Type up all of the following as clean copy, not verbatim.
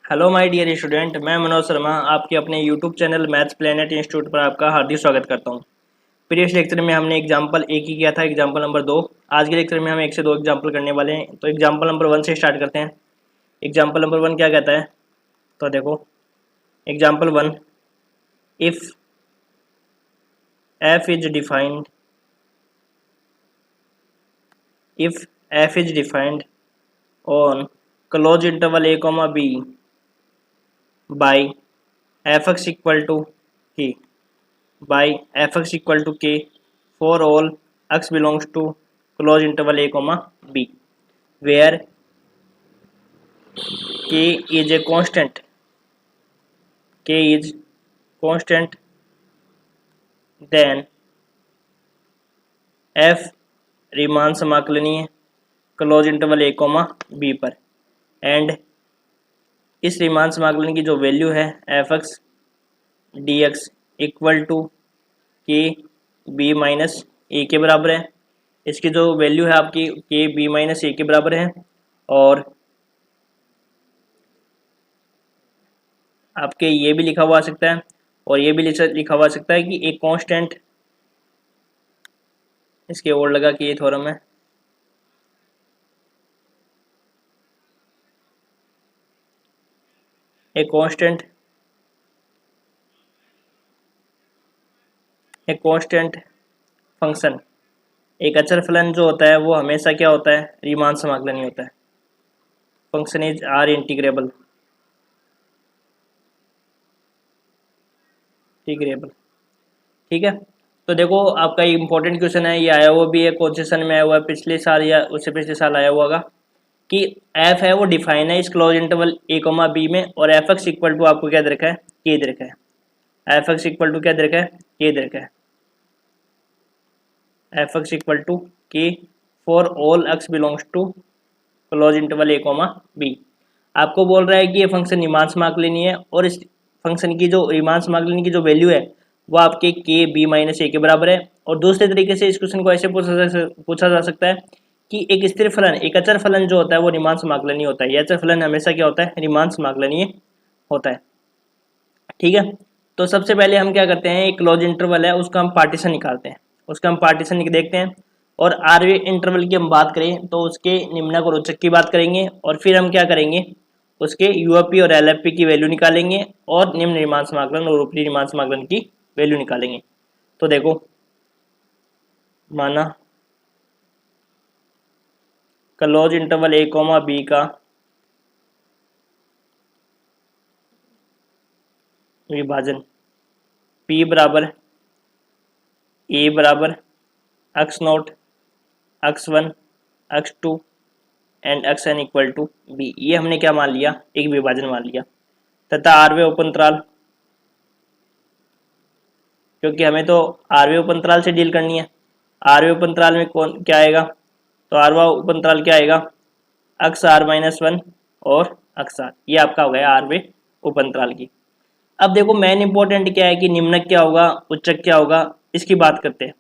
Hello my dear student, मैं मनोज शर्मा आपके अपने YouTube channel maths planet institute पर आपका हार्दिक स्वागत करता हूं। प्रीवियस लेक्चर में हमने एग्जांपल एक ही किया था, एग्जांपल नंबर 2। आज के लेक्चर में हम 1 से 2 एग्जांपल करने वाले हैं। तो एग्जांपल नंबर 1 से स्टार्ट करते हैं। एग्जांपल नंबर 1 क्या कहता है, तो देखो example 1, if F is defined if F is defined on close interval a, b by fx equal to k by fx equal to k for all x belongs to close interval a, b where k is a constant then f Riemann समाकलनीय close interval a, b पर and इस Riemann समाकलन की जो value है F X D X equal to K B minus A के बराबर है। इसकी जो वैल्यू है आपकी के बी माइनस ए के बराबर है और आपके ये भी लिखा हुआ आ सकता है और ये भी लिखा हुआ आ सकता है कि एक कांस्टेंट, इसके और लगा कि ये थ्योरम है, एक कांस्टेंट फंक्शन, एक अचर फलन जो होता है वो हमेशा क्या होता है, रीमान समाकलनीय होता है। फंक्शन इज आर इंटीग्रेबल ठीक है। तो देखो आपका ये इंपॉर्टेंट क्वेश्चन है, ये आया हुआ भी है, क्वेश्चन में आया हुआ है पिछले साल या उससे पिछले साल आया हुआ होगा कि एफ है वो डिफाइन है इस क्लोज इंटरवल ए, बी में और एफ एक्स इक्वल टू आपको क्या दे रखा है, के दे रखा है। एफ एक्स इक्वल टू क्या दे रखा है, के दे रखा है। F X equal to K for all X belongs to close interval A, B. आपको बोल रहा है कि ये फंक्शन रीमान समाकलनीय है और इस फंक्शन की जो रीमान समाकलन की जो वैल्यू है वो आपके के बी माइनस ए के बराबर है। और दूसरे तरीके से इस क्वेश्चन को ऐसे पूछा जा सकता है कि एक स्थिर फलन, एक अचर फलन जो होता है वो रीमान समाकलनीय होता है। यह अचर फलन हमेशा क्या होता है, रीमान समाकलनीय होता है। ठीक है, तो सबसे पहले हम क्या करते हैं, एक क्लोज इंटरवल है उसका हम पार्टीशन निकालते हैं, उसका हम पार्टीशन देखते हैं। और आरवे इंटरवल की हम बात करें तो उसके निम्नक और उच्चक की बात करेंगे और फिर हम क्या करेंगे, उसके यूएफपी और एलएफपी की वैल्यू निकालेंगे और निम्न रीमान समाकलन और ऊपरी रीमान समाकलन की वैल्यू निकालेंगे। तो देखो माना क्लोज इंटरवल ए, बी का विभाजन P बराबर A बराबर X naught X one X two and X N equal to B, ये हमने क्या मान लिया, एक विभाजन मान लिया। तथा आरवे उपअंतराल, क्योंकि हमें तो आरवे उपअंतराल से डील करनी है। आरवे उपअंतराल में कौन क्या आएगा, तो आरवा उपअंतराल क्या आएगा, एक्स आर माइनस वन और एक्स आर, ये आपका हो गया आरवे उपअंतराल की। अब देखो मेन इंपॉर्टेंट क्या है कि निम्नक क्या होगा, उच्चक क्या होगा, इसकी बात करते हैं।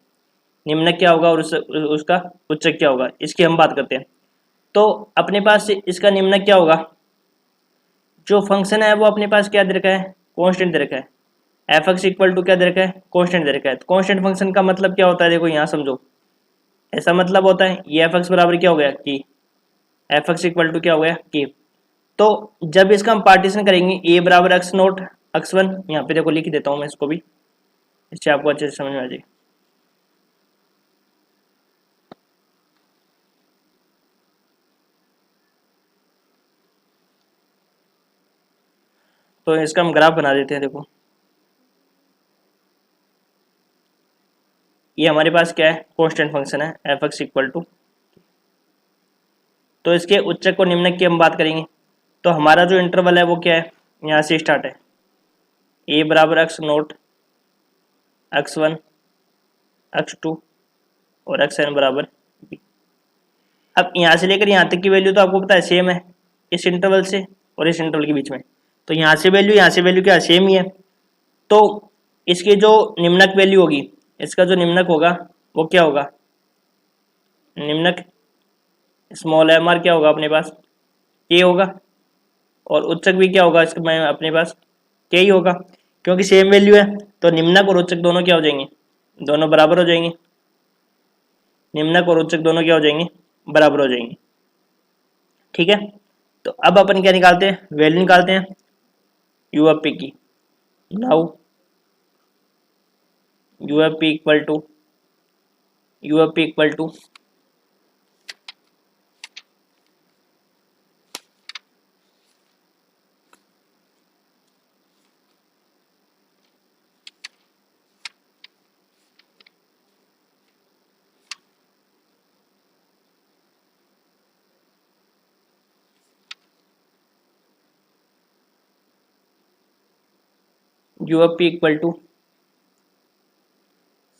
निम्नक क्या होगा और उसका उच्चक क्या होगा, इसकी हम बात करते हैं। तो अपने पास इसका निम्नक क्या होगा, जो फंक्शन है वो अपने पास क्या दे रखा है, कांस्टेंट दे रखा है। एफ एक्स इक्वल टू क्या दे रखा है, कांस्टेंट दे रखा है। तो कांस्टेंट फंक्शन का मतलब क्या होता है, देखो यहाँ समझो, ऐसा मतलब होता है ये एफ एक्स बराबर क्या हो गया, की एफ एक्स इक्वल टू क्या हो गया, की। तो जब इसका हम पार्टीशन करेंगे ए बराबर एक्स नोट एक्स वन, यहाँ पे देखो लिख देता हूँ मैं इसको भी, इससे आपको अच्छे से समझ में आ जाए। तो इसका हम ग्राफ बना देते हैं। देखो ये हमारे पास क्या है, कांस्टेंट फंक्शन है एफ एक्स इक्वल टू, तो इसके उच्चक और निम्नक की हम बात करेंगे। तो हमारा जो इंटरवल है वो क्या है, यहाँ से स्टार्ट है, ए बराबर X naught X one X two और एक्स एन बराबर बी। अब यहाँ से लेकर यहाँ तक की वैल्यू तो आपको पता है सेम है, इस इंटरवल से और इस इंटरवल के बीच में। तो यहाँ से वैल्यू क्या सेम ही है। तो इसकी जो निम्नक वैल्यू होगी, इसका जो निम्नक होगा वो क्या होगा, निम्नक स्मॉल एम आर क्या होगा अपने पास, के होगा। और उच्चक भी क्या होगा इसके में अपने पास के ही होगा, क्योंकि सेम वैल्यू है तो निम्नक और उच्चक दोनों क्या हो जाएंगे, दोनों बराबर हो जाएंगे। निम्नक और उच्चक दोनों क्या हो जाएंगे, बराबर हो जाएंगे। ठीक है, तो अब अपन क्या निकालते हैं, वैल्यू निकालते हैं यू एफ पी की। Now U F P equal to U F P equal to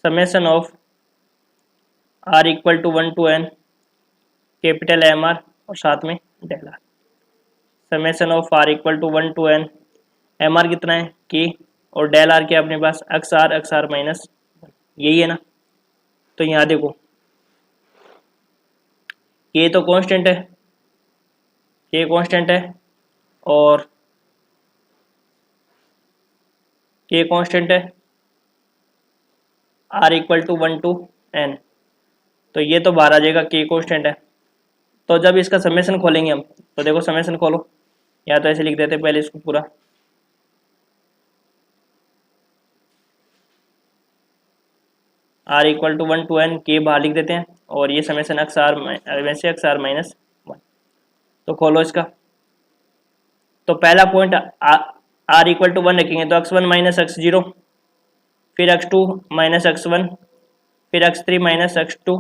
summation of R equal to 1 to n capital M R और साथ में del R. Summation of R equal to 1 to n, M R कितना है के, और del R क्या अपने पास x R minus, यही है ना। तो यहाँ देखो के तो कांस्टेंट है, के कांस्टेंट है और के कांस्टेंट है, R equal to 1 to n, तो ये तो बाहर आ जाएगा, के कांस्टेंट है। तो जब इसका समेशन खोलेंगे हम, तो देखो समेशन खोलो, या तो ऐसे लिख देते पहले इसको पूरा, R equal to 1 to n, के बाहर लिख देते हैं और ये समेशन एक्स आर वैसे एक्स आर माइनस 1। तो खोलो इसका, तो पहला पॉइंट आर इक्वल टू 1 रखेंगे तो x1 माइनस x0, फिर x2 माइनस x1, फिर x3 माइनस x2,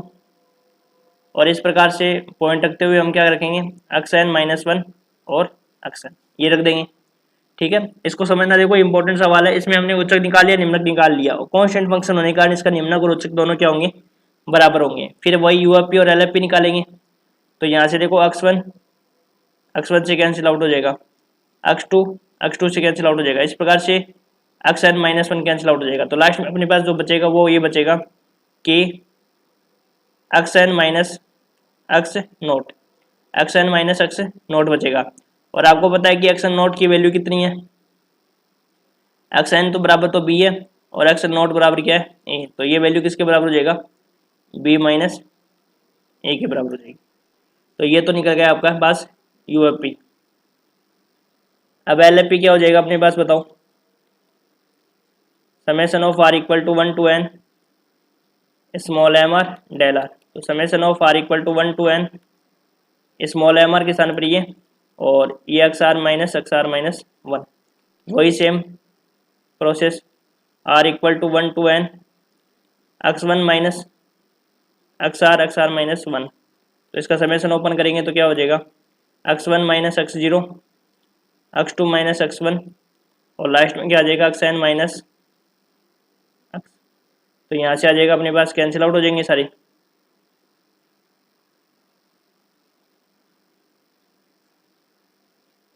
और इस प्रकार से पॉइंट रखते हुए हम क्या रखेंगे xn माइनस 1 और xn, ये रख देंगे। ठीक है, इसको समझना, देखो इंपॉर्टेंट सवाल है, इसमें हमने उच्चक निकाल लिया, निम्नक निकाल लिया, और कांस्टेंट फंक्शन होने के कारण इसका निम्नक और उच्चक दोनों क्या होंगे, बराबर होंगे। फिर वही यूएफपी और एलएफपी निकालेंगे, तो यहाँ से देखो x1 से कैंसिल आउट हो जाएगा, x2 से कैंसिल आउट हो जाएगा, इस प्रकार से xn माइनस 1 कैंसिल आउट हो जाएगा। तो लास्ट में अपने पास जो बचेगा वो ये बचेगा कि xn minus x note, xn minus x note बचेगा। और आपको पता है कि xn नोट की वैल्यू कितनी है, xn तो बराबर तो b है और xn नोट बराबर क्या है a, तो ये वैल्यू किसके बराबर हो जाएगा, b माइनस a के बराबर हो जाएगी। तो ये तो निकल गया आपका पास यूएफपी। अब एलएफपी क्या हो जाएगा अपने पास बताओ, summation of R equal to 1 to n small M R del R. तो summation of R equal to 1 to n small M R के स्थान पर ये, और ये एक्स आर माइनस 1, वही same process R equal to 1 to n x1 minus X R minus 1। तो इसका समेशन ओपन करेंगे तो क्या हो जाएगा, x1 minus x0, x2 minus x1, और लास्ट में क्या आ जाएगा xn माइनस x। तो यहाँ से आ जाएगा अपने पास, कैंसिल आउट हो जाएंगे सारी,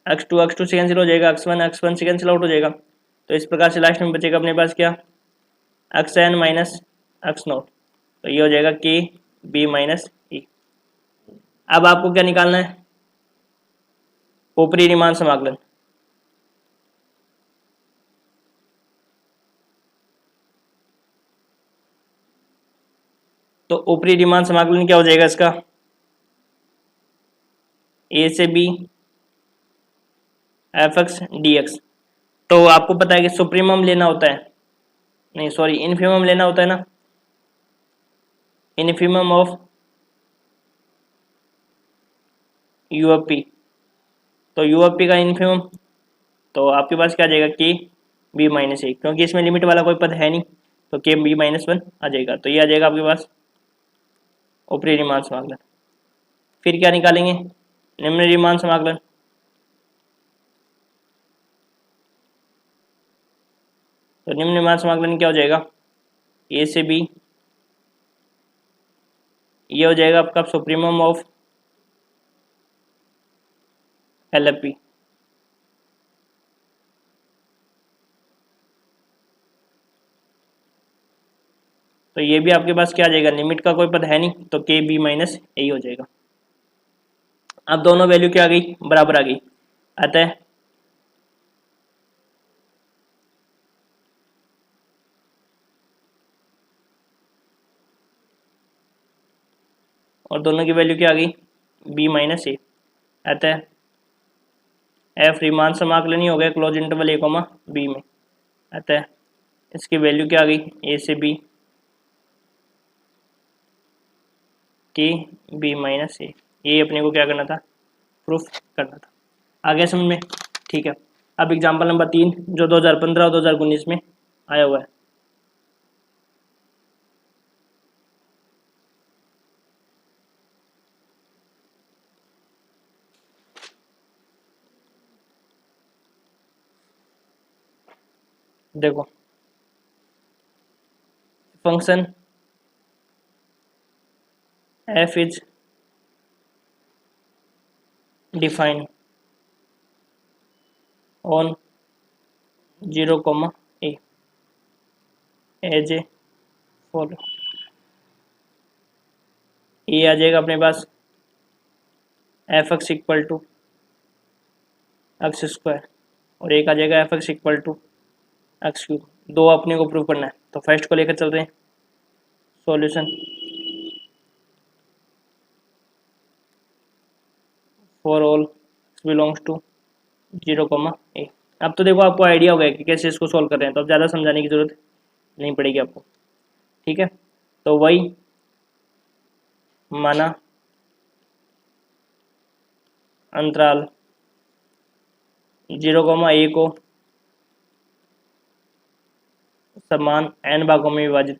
x2 से कैंसिल हो जाएगा, x1 से कैंसिल आउट हो जाएगा। तो इस प्रकार से लास्ट में बचेगा अपने पास क्या, xn माइनस x नोट, तो ये हो जाएगा k b माइनस e। अब आपको क्या निकालना है, ऊपरी रीमान समाकलन। तो ऊपरी रीमान समाकलन क्या हो जाएगा इसका, a से b fx dx। तो आपको पता है कि सुप्रीमम लेना होता है, नहीं सॉरी इन्फीमम लेना होता है ना, इन्फीमम ऑफ यूएफपी। तो यूएफपी का इन्फीमम, तो आपके पास क्या आ जाएगा के बी माइनस ए, क्योंकि इसमें लिमिट वाला कोई पद है नहीं, तो के बी माइनस 1 आ जाएगा। तो ये आ जाएगा आपके पास ऊपरी रीमान समाकलन। फिर क्या निकालेंगे, निम्न रीमान समाकलन। तो निम्न रीमान समाकलन क्या हो जाएगा, ए से बी, ये हो जाएगा आपका सुप्रीमम ऑफ एलएफपी। तो ये भी आपके पास क्या आ जाएगा, लिमिट का कोई पद है नहीं, तो के बी माइनस ए हो जाएगा। अब दोनों वैल्यू क्या आ गई, बराबर आ गई। अतः और दोनों की वैल्यू क्या आ गई, b माइनस ए। अतः एफ रीमान समाकलन ही हो गया क्लोज इंटरवल ए कोमा बी में। अतः इसकी वैल्यू क्या आ गई, ए से बी की बी माइनस ए। ये अपने को क्या करना था, प्रूफ करना था। आगे समझ में, ठीक है। अब एग्जांपल नंबर 3 जो 2015 और 2019 में आया हुआ है। देखो function f is defined on 0, a as a follow. ये आ जाएगा अपने पास F X equal to X square और एक आ जाएगा F X equal to X cube. दो अपने को प्रूव करना है, तो फर्स्ट को लेकर चलते हैं। Solution for all belongs to 0, a। अब तो देखो आपको आइडिया हो गया कि कैसे इसको सॉल्व कर रहे हैं, तो अब ज़्यादा समझाने की जरूरत नहीं पड़ेगी आपको, ठीक है। तो वही माना अंतराल 0, a को समान n भागों में विभाजित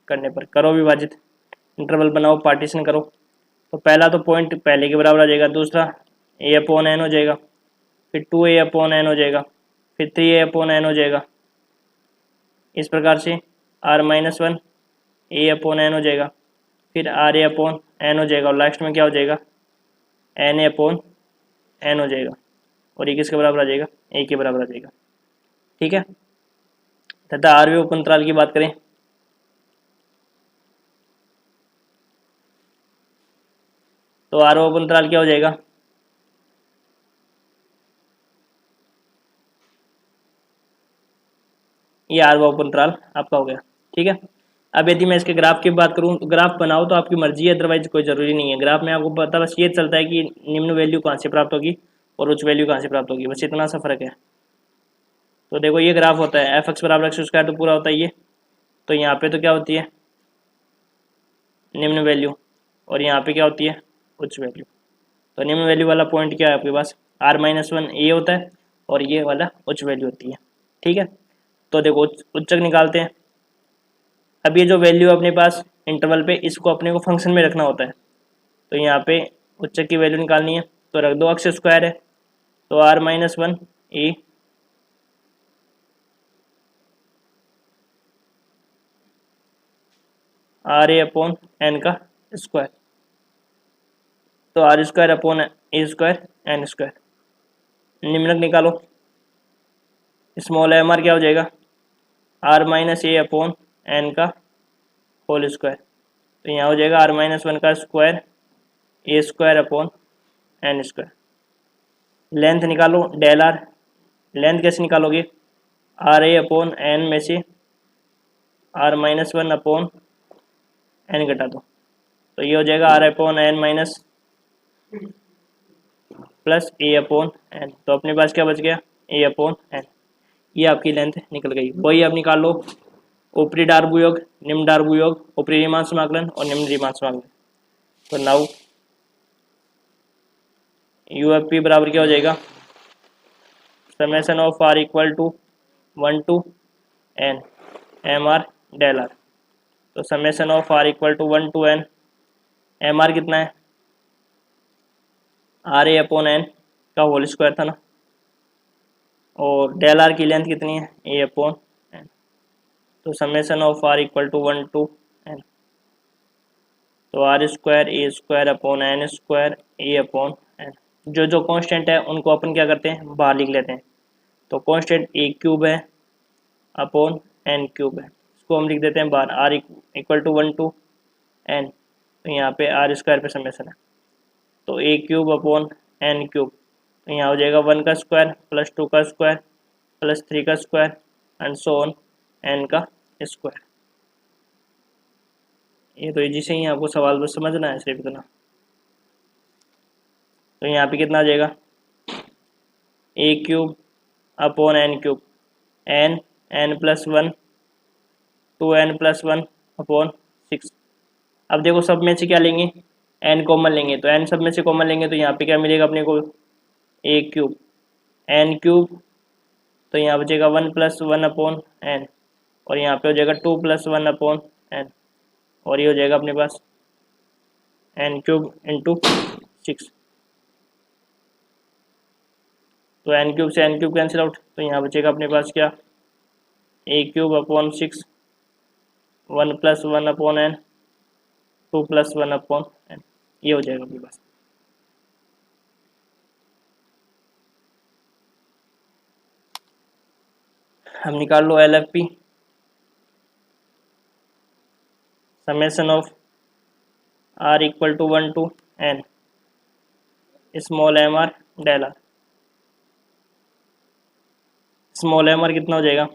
करने पर करो विभाजित, इंटरवल बनाओ, पार्टीशन करो। तो पहला तो पॉइंट पहले के बराबर आ जाएगा, दूसरा a अपॉन n हो जाएगा, फिर 2a अपॉन n हो जाएगा, फिर 3a अपॉन n हो जाएगा। इस प्रकार से r-1 a अपॉन n हो जाएगा, फिर r a अपॉन n हो जाएगा और लास्ट में क्या हो जाएगा, n a अपॉन n हो जाएगा। और ये किसके बराबर आ जाएगा, a के बराबर आ जाएगा, ठीक है। तथा आरवी उप अंतराल की बात करें तो आरओ उप अंतराल क्या हो जाएगा, ये आरओ उप अंतराल आपका हो गया, ठीक है। अब यदि मैं इसके ग्राफ की बात करूं तो ग्राफ बनाओ तो आपकी मर्जी है, अदरवाइज कोई ज़रूरी नहीं है। ग्राफ में आपको पता बस ये चलता है कि निम्न वैल्यू कहाँ से प्राप्त होगी और उच्च वैल्यू कहाँ से प्राप्त होगी, बस इतना सा फर्क है। तो देखो ये ग्राफ होता है एफ एक्स बराबर एक्स स्क्वायर, तो पूरा होता है ये। तो यहाँ पे तो क्या होती है निम्न वैल्यू और यहाँ पे क्या होती है उच्च वैल्यू। तो निम्न वैल्यू वाला पॉइंट क्या है आपके पास, r-1 ये होता है और ये वाला उच्च वैल्यू होती है, ठीक है। तो देखो उच्चक निकालते हैं। अब ये जो वैल्यू अपने पास इंटरवल पे, इसको अपने को फंक्शन में रखना होता है। तो यहाँ पे उच्चक की वैल्यू निकालनी है, तो रख दो, एक्स स्क्वायर है तो r-1 A R A upon N का स्क्वायर, तो R square upon A square N square. निम्नक निकालो, स्मॉल एम आर क्या हो जाएगा, r-a अपॉन एन का होल स्क्वायर। तो यहाँ हो जाएगा r-1 का square A square upon N square. Length निकालो डेल आर, लेंथ कैसे निकालोगे, आर ए अपॉन एन में से r-1 अपॉन एन घटा दो, तो ये हो जाएगा R upon N minus plus A upon N. तो अपने पास क्या बच गया, ए अपॉन एन। ये आपकी लेंथ निकल गई। वही आप निकाल लो ऊपरी डार्बु योग, निम्न डार्बु योग, ऊपरी रीमान समाकलन और निम्न रीमान समाकलन। तो नाउ यू एफ पी बराबर क्या हो जाएगा, summation of R equal to 1 to n M R del R. तो summation of R equal to 1 to n M R कितना है, आर ए अपॉन एन का होल स्क्वायर था ना, और डेल आर की लेंथ कितनी है, ए अपॉन एन। तो summation of R equal to 1 to n, तो R square A square upon N square A upon N. जो जो कांस्टेंट है उनको अपन क्या करते हैं बाहर लिख लेते हैं। तो कांस्टेंट ए क्यूब है अपॉन एन क्यूब है, इसको हम लिख देते हैं बार, R equal to 1 to N, तो यहाँ पे आर स्क्वायर पे समेशन है, तो A cube upon N cube, तो यहाँ हो जाएगा 1 का स्क्वायर प्लस 2 का स्क्वायर प्लस 3 का square and so on N का स्क्वायर। ये तो इजी से ही, आपको सवाल बस समझना है सिर्फ इतना। तो यहाँ पे कितना आ जाएगा, A cube upon N cube, N plus 1 2n+1 upon 6। अब देखो सब में से क्या लेंगे, एन कॉमन लेंगे, तो एन सब में से कॉमन लेंगे, तो यहाँ पे क्या मिलेगा अपने को, ए क्यूब एन क्यूब, तो यहाँ बचेगा 1+1 अपॉन एन, और यहाँ पे हो जाएगा 2+1 अपॉन एन, और ये हो जाएगा अपने पास एन क्यूब इंटू 6। तो एन क्यूब से एन क्यूब कैंसिल आउट, तो यहाँ बचेगा अपने पास क्या, A cube upon 6 1+1 upon N 2+1 upon N, ये हो जाएगा अपने पास। हम निकाल लो L F P, summation of R equal to 1 to N small M R del R. Small M R कितना हो जाएगा,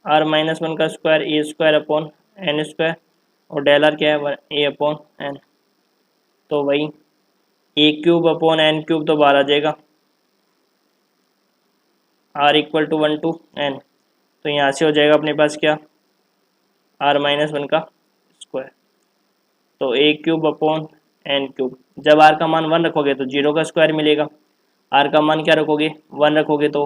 r-1 का square A square upon N square, और डेल आर क्या है, ए अपॉन एन, तो वही A cube upon N cube तो बाहर आ जाएगा, r equal to 1 to N, तो यहाँ से हो जाएगा अपने पास क्या, r-1 का स्क्वायर, तो A cube upon N cube. जब r का मान 1 रखोगे तो 0 का स्क्वायर मिलेगा, r का मान क्या रखोगे, 1 रखोगे तो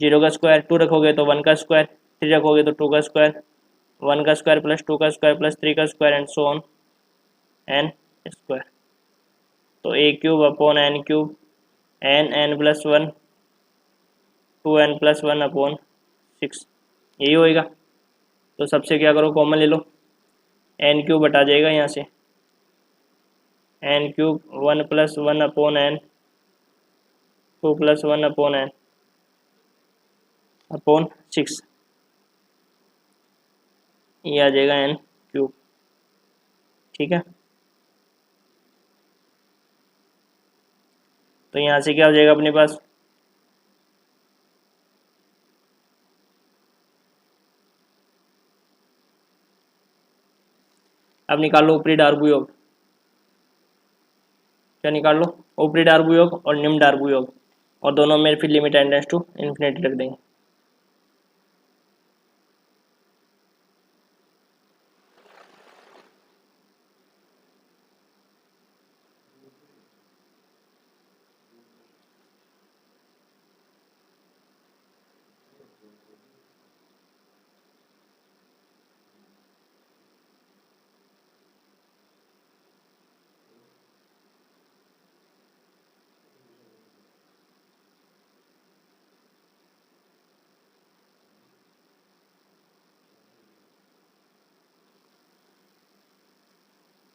0 का स्क्वायर, 2 रखोगे तो 1 का स्क्वायर, 3 रखोगे तो 2 का स्क्वायर, 1 का स्क्वायर प्लस 2 का स्क्वायर प्लस 3 का square and so on N square. तो A cube upon N cube n+1 2n+1 upon 6, यही होएगा। तो सबसे क्या करो, कॉमन ले लो, एन क्यूब हटा जाएगा यहाँ से, N cube 1+1 upon N 2+1 upon N upon 6, ये आ जाएगा एन क्यूब, ठीक है। तो यहाँ से क्या हो जाएगा अपने पास, अब निकाल लो ऊपरी डार्बू योग, क्या निकाल लो, ऊपरी डार्बू योग और निम्न डार्बू योग, और दोनों में फिर लिमिट टेंडेंस टू इन्फिनिटी रख देंगे।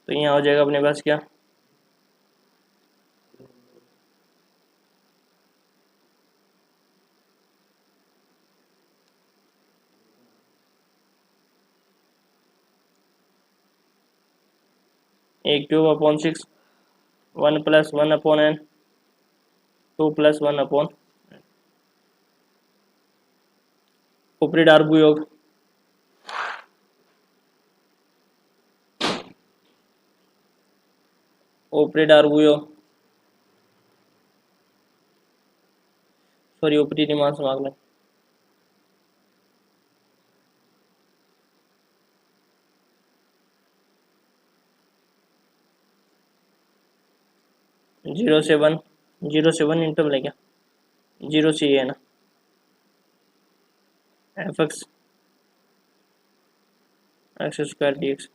तो यहाँ हो जाएगा अपने पास क्या, A cube upon 6 1+1 upon N 2+1 upon ऊपरी डार्बू योग, ऊपरी डार्बू योग, सॉरी ऊपरी दिमाग से मांग लें, जीरो से वन इंटरवल है क्या, 0 से ये है ना, F X square D X,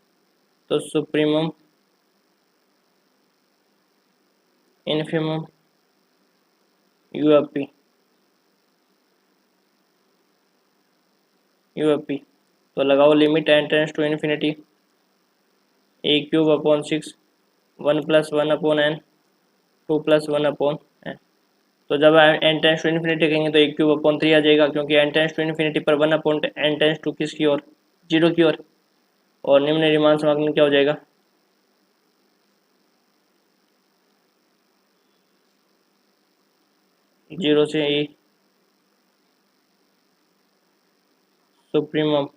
तो सुप्रीमम इन्फिमम यूएफपी तो लगाओ limit N tends to infinity A cube upon 6 1+1 upon N 2+1 upon N. तो जब एन टेंस टू इन्फिनिटी कहेंगे तो ए क्यूब अपॉन 3 आ जाएगा, क्योंकि एन टेंस टू इन्फिनिटी पर 1 अपॉन एन टेंस टू किसकी ओर, जीरो की ओर, और निम्न रीमान समाकलन क्या हो जाएगा, जीरो से E supremum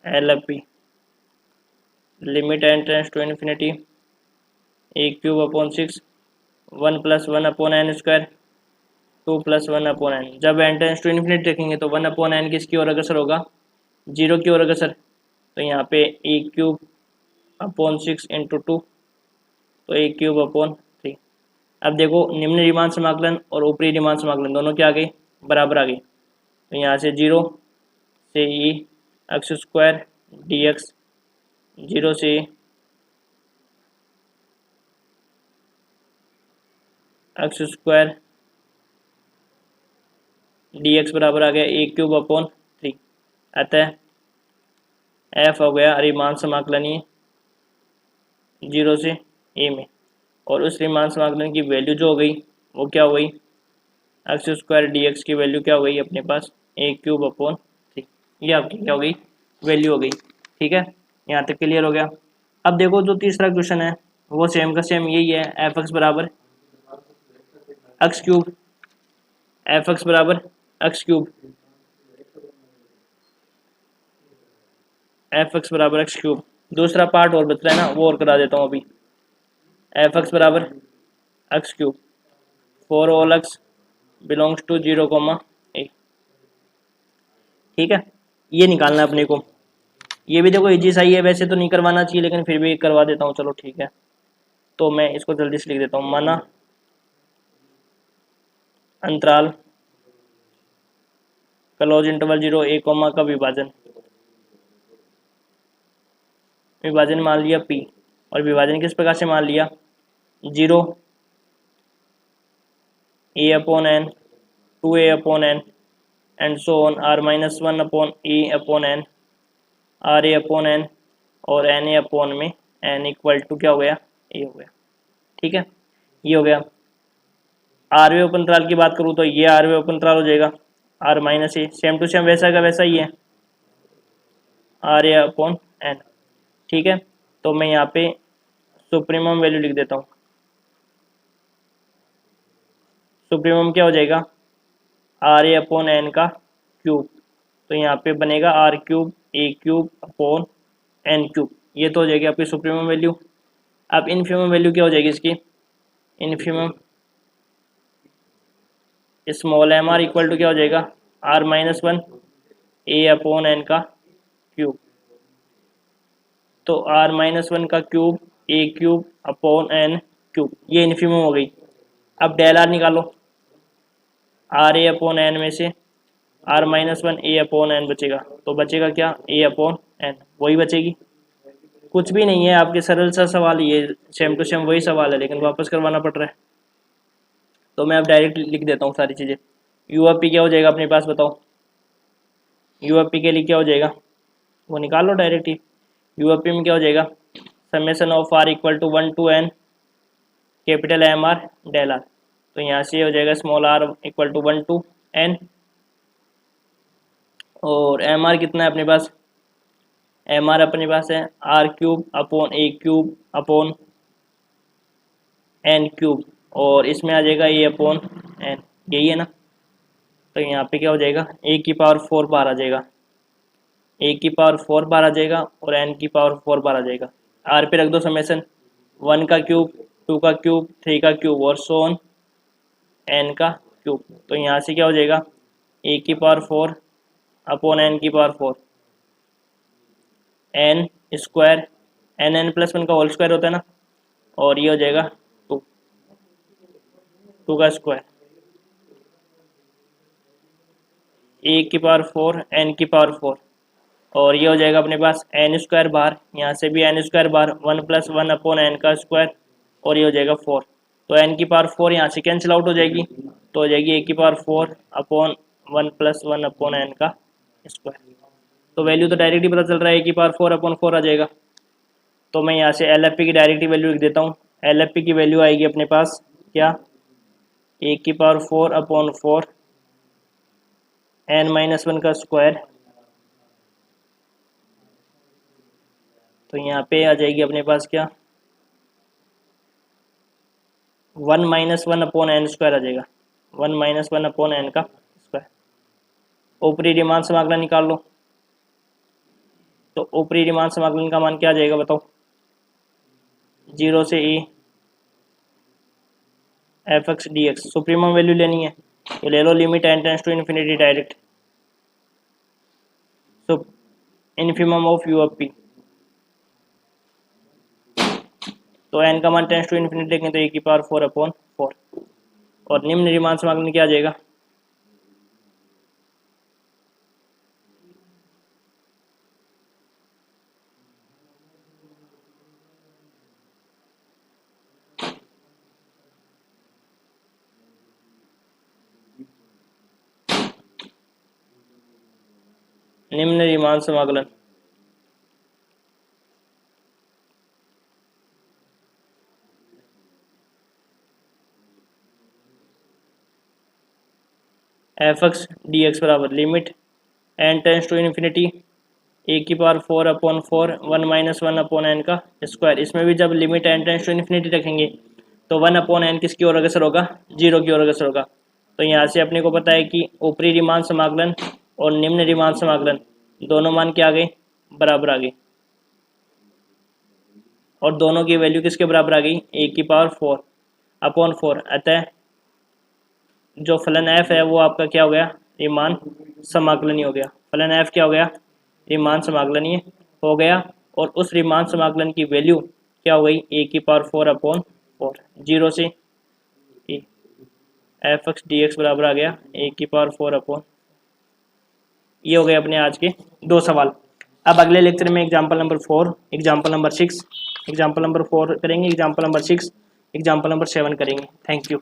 L F P limit N tends to infinity A cube upon 6 1 plus 1 upon N square 2 plus 1 upon N. जब एन टेंड्स टू इन्फिनिटी रखेंगे तो 1 अपॉन एन किसकी ओर अग्रसर होगा, जीरो की ओर अग्रसर। तो यहाँ पे ए क्यूब अपॉन 6 इंटू 2, तो ए क्यूब अपॉन 3। अब देखो निम्न रीमान समाकलन और ऊपरी रीमान समाकलन दोनों क्या आ गई, बराबर आ गई। तो यहाँ से जीरो से E X square D X, zero से एक्स स्क्वायर डी एक्स बराबर आ गया ए क्यूब अपॉन 3। अतः एफ हो गया रीमान समाकलनीय जीरो से ए में, और उस रीमान समाकलन की वैल्यू जो हो गई वो क्या हो गई, एक्स स्क्वायर डी एक्स की वैल्यू क्या हो गई अपने पास, ए क्यूब अपॉन 3। ये आपकी क्या हो गई, वैल्यू हो गई। ठीक है, यहाँ तक क्लियर हो गया। अब देखो जो तीसरा क्वेश्चन है वो सेम का सेम यही है, एफ एक्स बराबर एक्स क्यूब, एफ एक्स बराबर एक्स क्यूब, एफ एक्स बराबर एक्स क्यूब। दूसरा पार्ट और बच रहा है ना, वो और करा देता हूँ अभी। एफ एक्स बराबर X cube for all X belongs to 0, A. ठीक है, ये निकालना है अपने को। ये भी देखो इजी सा ही है, वैसे तो नहीं करवाना चाहिए लेकिन फिर भी करवा देता हूँ, चलो ठीक है। तो मैं इसको जल्दी से लिख देता हूँ, माना अंतराल क्लोज इंटरवल 0 a, का विभाजन, विभाजन मान लिया P, और विभाजन किस प्रकार से मान लिया, 0 a upon n 2a upon n and so on r minus 1 upon e upon n r a upon n और n a अपॉन में n इक्वल टू क्या हो गया, a हो गया। ठीक है, ये हो गया। आरवे उपअंतराल की बात करूँ तो ये आरवे उपअंतराल हो जाएगा r minus A, same to same वैसा का वैसा ही है, आर ए अपॉन एन। ठीक है, तो मैं यहाँ पे सुप्रीमम वैल्यू लिख देता हूँ। सुप्रीमम क्या हो जाएगा, आर ए अपॉन एन का क्यूब, तो यहाँ पे बनेगा R cube A cube upon N cube, ये तो हो जाएगी आपकी सुप्रीमम वैल्यू। अब इनफीमम वैल्यू क्या हो जाएगी इसकी, infimum small M R equal to क्या हो जाएगा, R minus 1 A upon N का क्यूब, तो आर माइनस 1 का cube A cube upon N cube, ये इनफीमम हो गई। अब डेल आर निकालो, आर ए अपॉन एन में से R minus 1 A upon N बचेगा, तो बचेगा क्या, ए अपॉन एन, वही बचेगी, कुछ भी नहीं है। आपके सरल सा सवाल, ये सेम टू सेम वही सवाल है लेकिन वापस करवाना पड़ रहा है। तो मैं अब डायरेक्ट लिख देता हूँ सारी चीज़ें। यू एफ पी क्या हो जाएगा अपने पास, बताओ यू एफ पी के लिए क्या हो जाएगा, वो निकाल लो डायरेक्ट ही। यू एफ पी में क्या हो जाएगा, summation of R equal to 1 to n capital M R del R, तो यहाँ से हो जाएगा small R equal to 1 to n, और एम आर कितना है अपने पास, एम आर अपने पास है R cube upon A cube upon N cube, और इसमें आ जाएगा ए अपॉन एन, यही है ना। तो यहाँ पे क्या हो जाएगा, ए की पावर 4 बार आ जाएगा, ए की पावर 4 बार आ जाएगा और एन की पावर 4 बार आ जाएगा। आर पे रख दो समेसन, 1 का क्यूब 2 का क्यूब 3 का क्यूब और सो ऑन एन का क्यूब, तो यहाँ से क्या हो जाएगा, ए की पावर 4 अपॉन एन की power 4, N square, N N plus 1 का होल स्क्वायर होता है ना, और ये हो जाएगा 2 का स्क्वायर, ए की पावर 4 एन की पावर 4, और ये हो जाएगा अपने पास एन स्क्वायर बार, यहाँ से भी एन स्क्वायर बार 1 प्लस 1 अपॉन एन का स्क्वायर, और ये हो जाएगा 4, तो एन की पावर 4 यहाँ से कैंसिल आउट हो जाएगी, तो हो जाएगी ए की power 4 upon 1 plus 1 upon N का स्क्वायर। तो वैल्यू तो डायरेक्ट ही पता चल रहा है, ए की पावर 4 अपॉन 4 आ जाएगा। तो मैं यहाँ से एल एफ पी की डायरेक्ट वैल्यू लिख देता हूँ। एल एफ पी की वैल्यू आएगी अपने पास क्या, ए की पावर 4 अपॉन 4 एन माइनस 1 का स्क्वायर तो यहाँ पे आ जाएगी अपने पास क्या 1 - 1 अपॉन एन स्क्वायर आ जाएगा 1 - 1 अपॉन एन का स्क्वायर। ऊपरी रीमान समाकलन निकाल लो। तो ऊपरी रीमान समाकलन का मान क्या आ जाएगा बताओ 0 से e F X D X. Supremum value लेनी है तो ले लो limit n tends to infinity direct. So infimum of U of P. तो n का मान टेंस टू इन्फिनिटी देखें तो e⁴ अपॉन 4 और निम्न रीमान समाकलन क्या आ जाएगा निम्न रीमान समाकलन एफ एक्स डी एक्स बराबर limit n tends to infinity e⁴ upon 4 1 - 1 upon N का स्क्वायर। इसमें भी जब limit n tends to infinity रखेंगे तो 1 अपॉन एन किसकी ओर अग्रसर होगा 0 की ओर अग्रसर होगा। तो यहाँ से अपने को पता है कि ऊपरी रीमान समाकलन और निम्न रीमान समाकलन दोनों मान क्या आ गए बराबर आ गए और दोनों की वैल्यू किसके बराबर आ गई e⁴ अपॉन 4। अतः जो फलन f है वो आपका क्या हो गया रीमान समाकलनीय हो गया। फलन f क्या हो गया रीमान समाकलनीय हो गया और उस रीमान समाकलन की वैल्यू क्या हो गई e⁴ अपॉन 4 0 से एफ एक्स डी एक्स बराबर आ गया e⁴ अपॉन। ये हो गए अपने आज के 2 सवाल। अब अगले लेक्चर में example number 4 example number 6 example number 4 करेंगे, एग्जाम्पल नंबर 6 एग्जाम्पल नंबर 7 करेंगे। Thank you.